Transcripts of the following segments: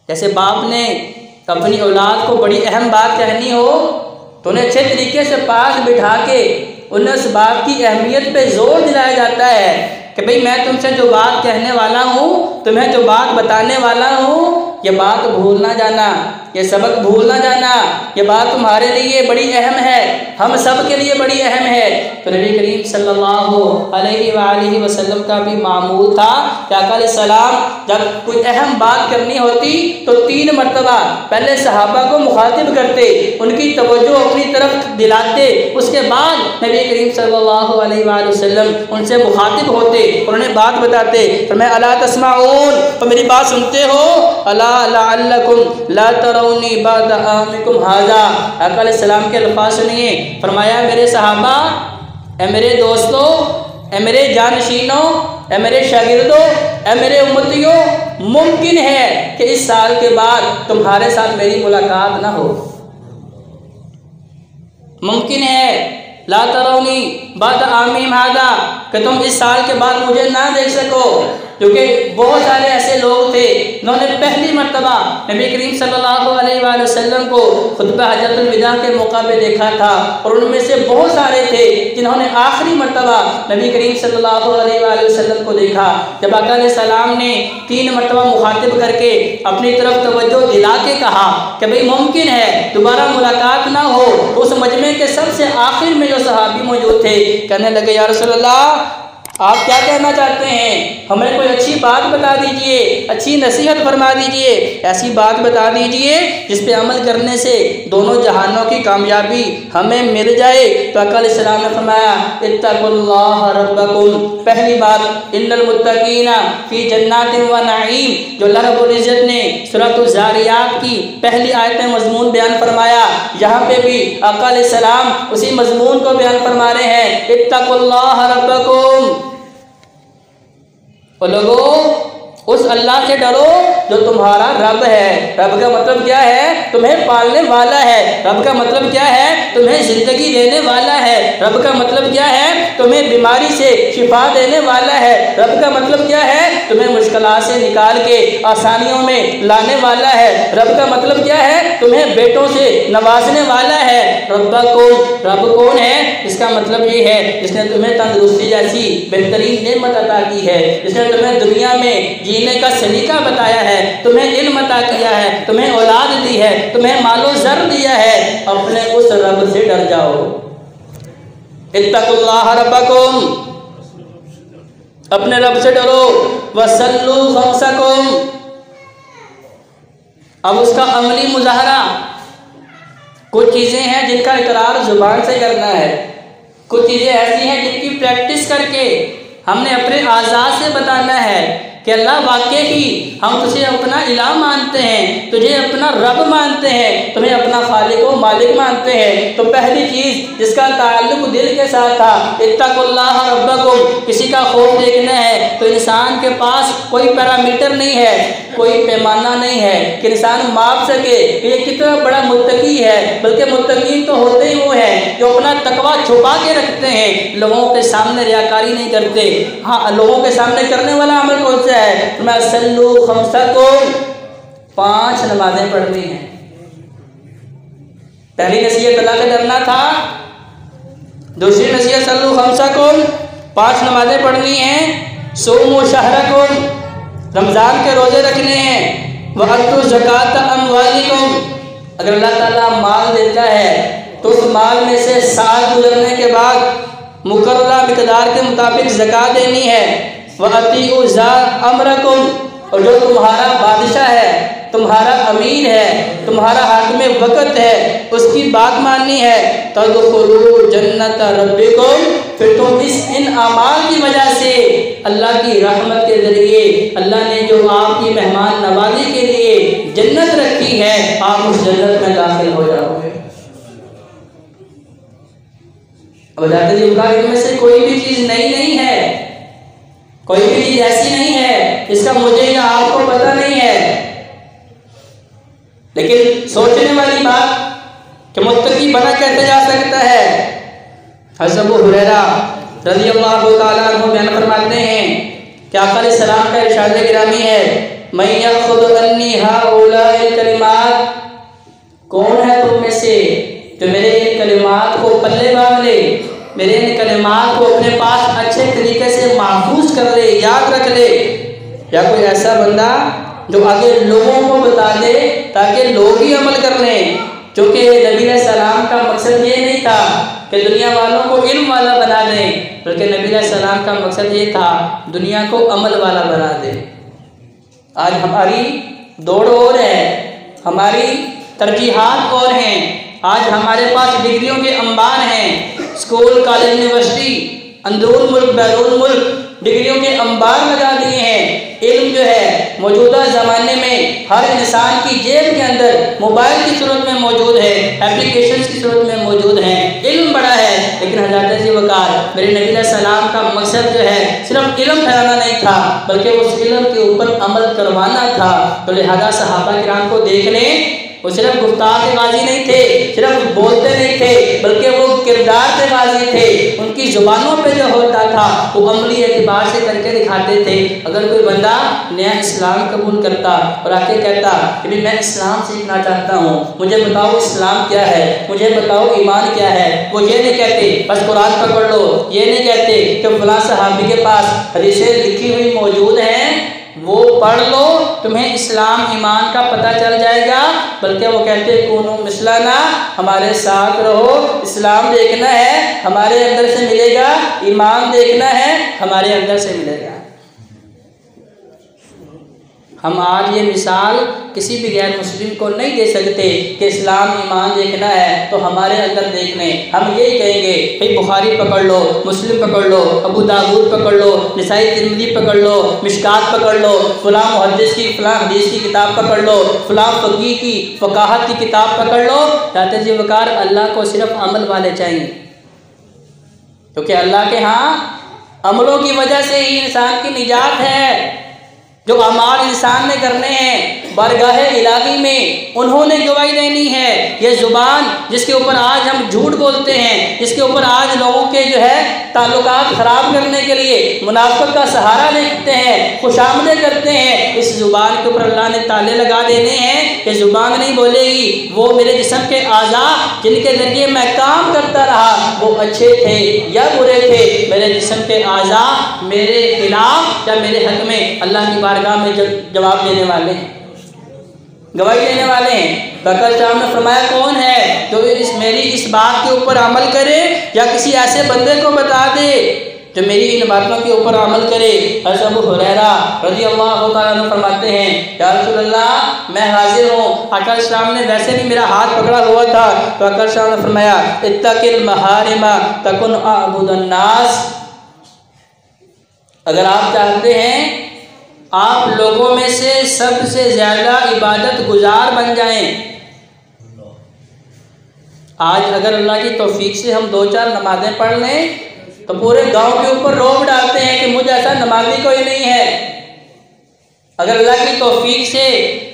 जैसे बाप ने अपनी औलाद को बड़ी अहम बात कहनी हो तो उन्हें अच्छे तरीके से पास बिठा के उन्हें उस बात की अहमियत पे जोर दिलाया जाता है कि भाई मैं तुमसे जो बात कहने वाला हूँ, तुम्हें जो बात बताने वाला हूँ, ये बात भूल ना जाना, ये सबक भूल ना जाना, ये बात तुम्हारे लिए बड़ी अहम है, हम सब के लिए बड़ी अहम है। तो नबी करीम सल्लल्लाहु अलैहि वसल्लम का भी मामूल था कि आका अलैहिस्सलाम जब कोई अहम बात करनी होती तो 3 मरतबा पहले सहाबा को मुखातिब करते, उनकी तवज्जो अपनी तरफ दिलाते, उसके बाद नबी करीम सल्लल्लाहु अलैहि वसल्लम उनसे मुखातिब होते और उन्हें बात बताते। तो मैं अला तस्माऊन, तो मेरी बात सुनते हो, अला लअल्लकुम ला तरौनी बाद आमिकुम हाजा। आका अलैहिस्सलाम के अल्फाज सुनिए, फरमाया मेरे सहाबा, ए मेरे दोस्तों, ए मेरे जानशीनों, ए मेरे शागिर्दों, ए मेरे उम्मतियों, मुमकिन है कि इस साल के बाद तुम्हारे साथ मेरी मुलाकात ना हो। मुमकिन है ला तरौनी बाद आमिम हाजा, कि तुम इस साल के बाद मुझे ना देख सको, क्योंकि बहुत सारे ऐसे लोग थे जिन्होंने पहली मर्तबा नबी करीम सल्लल्लाहु अलैहि वसल्लम को खुतबा हज्जतुल विदा के मौका पे देखा था, और उनमें से बहुत सारे थे जिन्होंने आखिरी मर्तबा नबी करीम सल्लल्लाहु अलैहि वसल्लम को देखा। जब आका अलैहिस्सलाम ने 3 मर्तबा मुखातिब करके अपनी तरफ तवज्जो दिला के कहा कि भाई मुमकिन है दोबारा मुलाकात ना हो, उस मजमे के सबसे आखिर में जो सहाबी मौजूद थे कहने लगे, या रसूलल्लाह आप क्या कहना चाहते हैं, हमें कोई अच्छी बात बता दीजिए, अच्छी नसीहत फरमा दीजिए, ऐसी बात बता दीजिए जिस पे अमल करने से दोनों जहानों की कामयाबी हमें मिल जाए। तो आका अलैहिस्सलाम ने फरमाया, इत्तकुल्लाह रब्बकुम, पहली बात इन्नल मुत्तकीना फी जन्नातिन व नईम, जो अल्लाह रब्बुल इज्जत ने सूरह ज़ारियात की पहली आयत में मजमून बयान फरमाया, यहाँ पे भी आका अलैहिस्सलाम उसी मजमून को बयान फरमा रहे हैं, इत्तकुल्लाह रब्बकुम, लोगों उस अल्लाह से डरो जो तुम्हारा रब है। रब का मतलब क्या है, तुम्हें पालने वाला है। रब का मतलब क्या है, तुम्हें जिंदगी देने वाला है। रब का मतलब क्या है, तुम्हें बीमारी से शिफा देने वाला है। रब का मतलब क्या है, तुम्हें मुश्किलात से निकाल के आसानियों में लाने वाला है। रब का मतलब क्या है, तुम्हें बेटों से नवाजने वाला है। रब कौन है, इसका मतलब ये है जिसने तुम्हें तंदुरुस्ती जैसी बेहतरीन नेमत अता की है, जिसने तुम्हें दुनिया में जीने का सलीका बताया है, तुम्हें इल्म अता किया है, तुम्हें औलाद दी है, तुम्हें मालो ज़र दिया है। अपने उस रब से डर जाओ। इत्तकुल्लाह रब्बकुम, अपने रब से डरो। वसल्लू खम्सकुम, अब उसका अमली मुजाहरा, कुछ चीज़ें हैं जिनका इकरार जुबान से करना है, कुछ चीज़ें ऐसी हैं जिनकी प्रैक्टिस करके हमने अपने आज़ाद से बताना है कि अल्लाह वाकई ही हम तुझे अपना इलाह मानते हैं, तुझे अपना रब मानते हैं, तुम्हें अपना खालिक व मालिक मानते हैं। तो पहली चीज़ जिसका ताल्लुक दिल के साथ था, इत्तकुल्लाह रब्बकुम, किसी का खौफ देखना है तो इंसान के पास कोई पैरामीटर नहीं है, कोई पैमाना नहीं है कि इंसान माप सके कि ये कितना बड़ा मुत्तकी है, बल्कि मुत्तकीन तो होते ही वो हैं जो अपना तकवा छुपा के रखते हैं, लोगों के सामने रियाकारी नहीं करते। हाँ, लोगों के सामने करने वाला अमल कौन सा है, तो मैं सल्लू खम्सकुम, 5 नमाजें पढ़नी हैं। पहली नसीहत अल्लाह से डरना था, दूसरी नसीहत सल्लू खम्सकुम, 5 नमाजें पढ़नी हैं। सोमो शहरकुम, रमज़ान के रोज़े रखने हैं। वअतु ज़कात अमवालिकुम, अगर अल्लाह ताला माल देता है तो उस माल में से साल गुजरने के बाद मुकर्ररा मिक़दार के मुताबिक ज़कात देनी है। वअतीउ ज़ा अमरकुम, और जो तुम्हारा बादशाह है, तुम्हारा अमीर है, तुम्हारा हाकिम वक़्त है, उसकी बात माननी है। तदखुलू जन्नत रब्बिकुम, फिर तुम इन अमाल की वजह से अल्लाह की रहमत के ज़रिए अल्लाह ने जो आपकी मेहमान नवाजी के लिए जन्नत रखी है, आप उस जन्नत में दाखिल हो जाओगे। अब जाते जी इनमें से कोई भी चीज़ नई नहीं है, कोई भी चीज़ ऐसी नहीं है इसका मुझे या आपको पता नहीं है। लेकिन सोचने वाली बात कि मुत्तकी बना कैसे जा सकता है। हज़रत अबू हुरैरा रज़ियल्लाहु ताला अन्हु बयान फरमाते हैं कि आका अलैहिस्सलाम का इरशाद गिरामी है, मैं यख़ुज़ अन्नी अन्नी हाउलाइल कलिमात, कौन है तुम में से जो मेरे इन कलिमात को पल्ले बांध ले, मेरे इन कलिमात को अपने पास अच्छे तरीके से महफूज कर ले, याद रख ले। या कोई ऐसा बंदा जो आगे लोगों को बता दे ताकि लोग ही अमल कर लें, क्योंकि नबी अलैहिस्सलाम का मकसद ये नहीं था कि दुनिया वालों को इल्म वाला बना दें, बल्कि नबी अलैहिस्सलाम का मकसद ये था दुनिया को अमल वाला बना दें। आज हमारी दौड़ और है, हमारी तरजीहात और हैं। आज हमारे पास डिग्रियों के अंबार हैं, स्कूल कॉलेज यूनिवर्सिटी अंदरून मुल्क बैरून मुल्क डिग्रियों के अंबार लगा दिए हैं। इल्म जो है मौजूदा ज़माने में हर इंसान की जेब के अंदर मोबाइल की सूरत में मौजूद है, एप्लीकेशंस की सूरत में मौजूद है। इल्म बड़ा है, लेकिन हज़रत जी वक़ार मेरे नबी अलैहिस्सलाम का मकसद जो है सिर्फ इल्म फैलाना नहीं था, बल्कि उस इल्म के ऊपर अमल करवाना था। तो लिहाजा सहाबा किराम को देख लें, वो सिर्फ गुफ्तार-ए-बाज़ी नहीं थे, सिर्फ बोलते नहीं थे, बल्कि वो किरदार-ए-बाज़ी थे। उनकी ज़ुबानों पे जो होता था वो अमली एतबार से करके दिखाते थे। अगर कोई बंदा नया इस्लाम कबूल करता और आके कहता कि भी मैं इस्लाम सीखना चाहता हूँ, मुझे बताओ इस्लाम क्या है, मुझे बताओ ईमान क्या है, वो ये नहीं कहते बस कुरान पकड़ लो, ये नहीं कहते कि फलां सहाबी के पास हदीसें लिखी हुई मौजूद हैं, वो पढ़ लो तुम्हें इस्लाम ईमान का पता चल जाएगा, बल्कि वो कहते कूनू मिसलाना, हमारे साथ रहो, इस्लाम देखना है हमारे अंदर से मिलेगा, ईमान देखना है हमारे अंदर से मिलेगा। हम आज ये मिसाल किसी भी गैर मुस्लिम को नहीं दे सकते कि इस्लाम ईमान देखना है तो हमारे अंदर देख लें। हम यही कहेंगे भाई बुखारी पकड़ लो, मुस्लिम पकड़ लो, अबू दाऊद पकड़ लो, निसाई तिरमिज़ी पकड़ लो, मिशकात पकड़ लो, फलां मुहद्दिस की फलां हदीस की किताब पकड़ लो, फलां फ़क़ीह की फ़क़ाहत की किताब पकड़ लो। कहते जी वक़ार अल्लाह को सिर्फ अमल वाले चाहिए, क्योंकि अल्लाह के यहाँ अमलों की वजह से ही इंसान की निजात है। जो अमाल इंसान ने करने हैं बरगाह इलाही में, उन्होंने गवाही देनी है। ये ज़ुबान जिसके ऊपर आज हम झूठ बोलते हैं, जिसके ऊपर आज लोगों के जो है ताल्लुकात ख़राब करने के लिए मुनाफ़िक़ का सहारा लेते हैं, खुशामदें करते हैं, इस ज़ुबान के ऊपर अल्लाह ने ताले लगा देने हैं कि ज़ुबान नहीं बोलेगी। वो मेरे जिस्म के आज़ा जिनके ज़रिए मैं काम करता रहा वो अच्छे थे या बुरे थे, मेरे जिस्म के आज़ा मेरे खिलाफ या मेरे हक़ में अल्लाह की बारगाह में जवाब देने वाले हैं, गवाही देने वाले हैं। बकर साहब ने फरमाया कौन है तो मेरी इस बात के ऊपर अमल करे या किसी ऐसे बंदे को बता दे जो मेरी इन बातों के ऊपर अमल करे। हज़रत अबू हुरैरा रज़ियल्लाहु तआला अन्हु फरमाते हैं या रसूल अल्लाह मैं हाजिर हूँ। आका इस्लाम ने वैसे भी मेरा हाथ पकड़ा हुआ था तो आका इस्लाम ने फरमाया इत्तक़िल महारिमा तकुन अअबुदुन नास, अगर आप चाहते हैं आप लोगों में से सबसे ज़्यादा इबादत गुजार बन जाएं। आज अगर अल्लाह की तौफीक से हम 2-4 नमाज़ें पढ़ लें तो पूरे गांव के ऊपर रोब डालते हैं कि मुझे ऐसा नमाजी कोई नहीं है। अगर अल्लाह की तौफीक से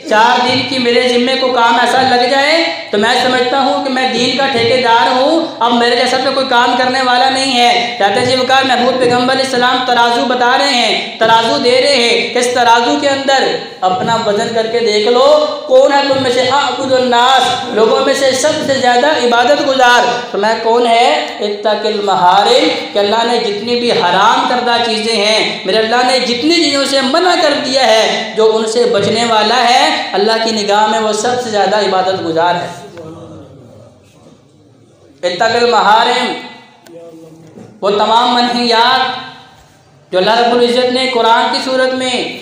4 दिन की मेरे ज़िम्मे को काम ऐसा लग जाए तो मैं समझता हूँ कि मैं दीन का ठेकेदार हूँ, अब मेरे जैसा तो कोई काम करने वाला नहीं है। कहते जी वक़ार महबूब पैगम्बर अलैहिस्सलाम तराजू बता रहे हैं, तराजू दे रहे हैं कि इस तराजू के अंदर अपना वजन करके देख लो कौन है तुम में से अअबुदुन नास, लोगों में से सबसे ज़्यादा इबादत गुजार। तो मैं कौन है इत्तक़िल महारिम, कि अल्लाह ने जितनी भी हराम करदा चीज़ें हैं, मेरे अल्लाह ने जितनी चीज़ों से मना कर दिया है, जो उनसे बचने वाला है अल्लाह की निगाह में वो सबसे ज़्यादा इबादत गुजार है। इत्तक़िल महारिम, वो तमाम मनहियात जो अल्लाह रब्बुल इज़्ज़त ने कुरान की सूरत में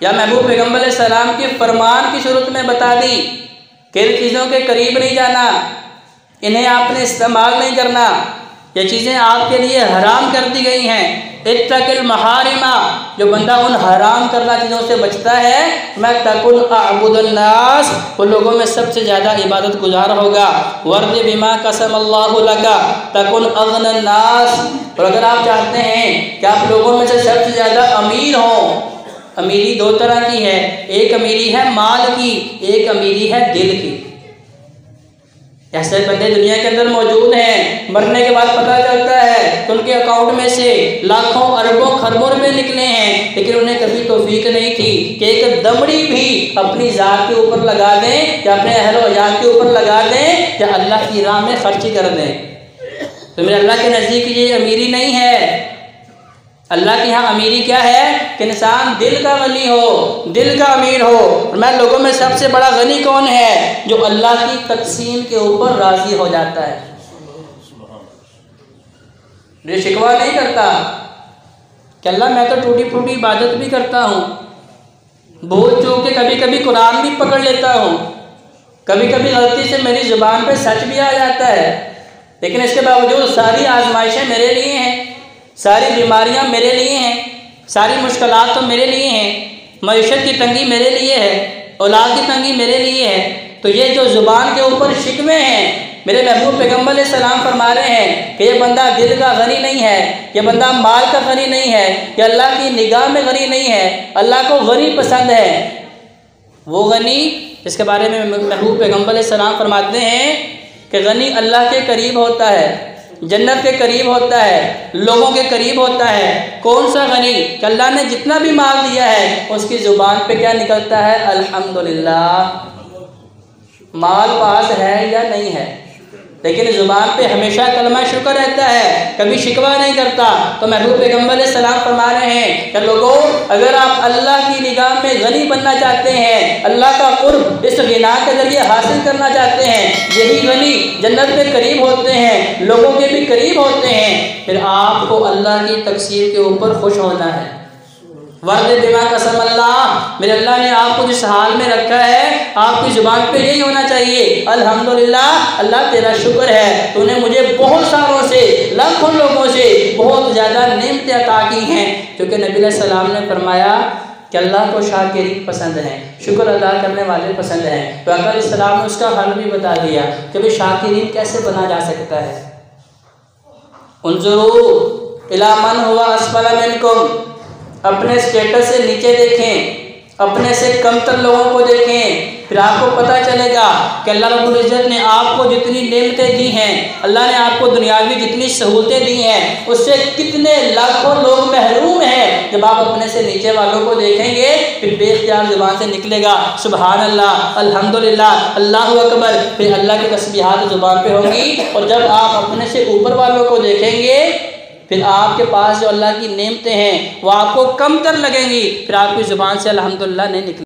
या महबूब पैगम्बर अलैहिस्सलाम के फरमान की सूरत में बता दी कि इन चीज़ों के करीब नहीं जाना, इन्हें आपने इस्तेमाल नहीं करना, ये चीज़ें आपके लिए हराम कर दी गई हैं। इत्तक़िल महारिमा, जो बंदा उन हराम करना चीज़ों से बचता है मैं तकुन अअबुदुन नास, वो लोगों में सबसे ज़्यादा इबादत गुजार होगा। वर्द बिमा कसम अल्लाहु लका तकुन अग़नन नास, और अगर आप चाहते हैं कि आप लोगों में से सबसे ज़्यादा अमीर हों, अमीरी 2 तरह की है, एक अमीरी है माल की, एक अमीरी है दिल की। ऐसे बंदे दुनिया के अंदर मौजूद हैं, मरने के बाद पता चलता है तो उनके अकाउंट में से लाखों अरबों खरबों रुपए निकले हैं, लेकिन उन्हें कभी तौफीक नहीं थी कि एक दमड़ी भी अपनी ज़ात के ऊपर लगा दें या अपने अहल औयाल के ऊपर लगा दें या अल्लाह की राह में खर्च कर दें। तो मेरे अल्लाह के नज़दीक ये अमीरी नहीं है। अल्लाह के यहाँ अमीरी क्या है कि इंसान दिल का गनी हो, दिल का अमीर हो। और मैं लोगों में सबसे बड़ा गनी कौन है? जो अल्लाह की तकसीम के ऊपर राज़ी हो जाता है, जो शिकवा नहीं करता कि अल्लाह मैं तो टूटी फूटी इबादत भी करता हूँ, भूल चूक के कभी कभी कुरान भी पकड़ लेता हूँ, कभी कभी गलती से मेरी ज़ुबान पे सच भी आ जाता है, लेकिन इसके बावजूद सारी आजमाइशें मेरे लिए हैं, सारी बीमारियां मेरे लिए हैं, सारी मुश्किलात तो मेरे लिए हैं, मईशत की तंगी मेरे लिए है, औलाद की तंगी मेरे लिए है। तो ये जो ज़ुबान के ऊपर शिकवे हैं, मेरे महबूब पैगम्बर अलैहिस्सलाम फरमा रहे हैं कि ये बंदा दिल का गनी नहीं है, ये बंदा माल का गनी नहीं है, ये अल्लाह की निगाह में गनी नहीं है। अल्लाह को गनी पसंद है, वो गनी जिसके बारे में महबूब पैगम्बर अलैहिस्सलाम फरमाते हैं कि गनी अल्लाह के करीब होता है, जन्नत के करीब होता है, लोगों के करीब होता है। कौन सा गनी? कि अल्लाह ने जितना भी माल दिया है उसकी ज़ुबान पे क्या निकलता है? अल्हम्दुलिल्लाह। माल पास है या नहीं है, लेकिन ज़ुबान पे हमेशा कलमा शुक्र रहता है, कभी शिकवा नहीं करता। तो महबूब पैगम्बर अलैहिस्सलाम फरमा रहे हैं कि लोगों, अगर आप अल्लाह की निगाह में गनी बनना चाहते हैं, अल्लाह का कुर्ब इस गिना के जरिए हासिल करना चाहते हैं, यही गनी जन्नत के करीब होते हैं, लोगों के भी करीब होते हैं, फिर आपको अल्लाह की तकसीर के ऊपर खुश होना है। वर्द बिमा कसम अल्लाह, मेरे अल्लाह ने आपको जिस हाल में रखा है आपकी ज़ुबान पे यही होना चाहिए, अल्हम्दुलिल्लाह, अल्लाह तेरा शुक्र है, तूने मुझे बहुत सारों से, लाखों लोगों से बहुत ज़्यादा नेमतें अता की हैं। क्योंकि नबी अलैहि सलाम ने फरमाया कि अल्लाह को शाकिरीन पसंद हैं, शुक्र अदा करने वाले पसंद हैं। तो आका अलैहिस्सलाम ने उसका हल भी बता दिया कि भाई शाकिरीन कैसे बना जा सकता है। उन्जुरू इला मन हुआ अस्फला मिनकुम, अपने स्टेटस से नीचे देखें, अपने से कमतर लोगों को देखें, फिर आपको पता चलेगा कि अल्लाह रब्बुल इज़्ज़त ने आपको जितनी नेमतें दी हैं, अल्लाह ने आपको दुनियावी जितनी सहूलतें दी हैं, उससे कितने लाखों लोग महरूम हैं। जब आप अपने से नीचे वालों को देखेंगे फिर बेख्तियार ज़ुबान से निकलेगा सुबहान अल्लाह, अल्हम्दुलिल्लाह, अल्लाहु अकबर, फिर अल्लाह की तस्बीहात ज़ुबान पे होंगी। और जब आप अपने से ऊपर वालों को देखेंगे फिर आपके पास जो अल्लाह की नेमतें हैं वो आपको कमतर लगेंगी, फिर आपकी ज़ुबान से अल्हम्दुलिल्लाह नहीं निकलेगी।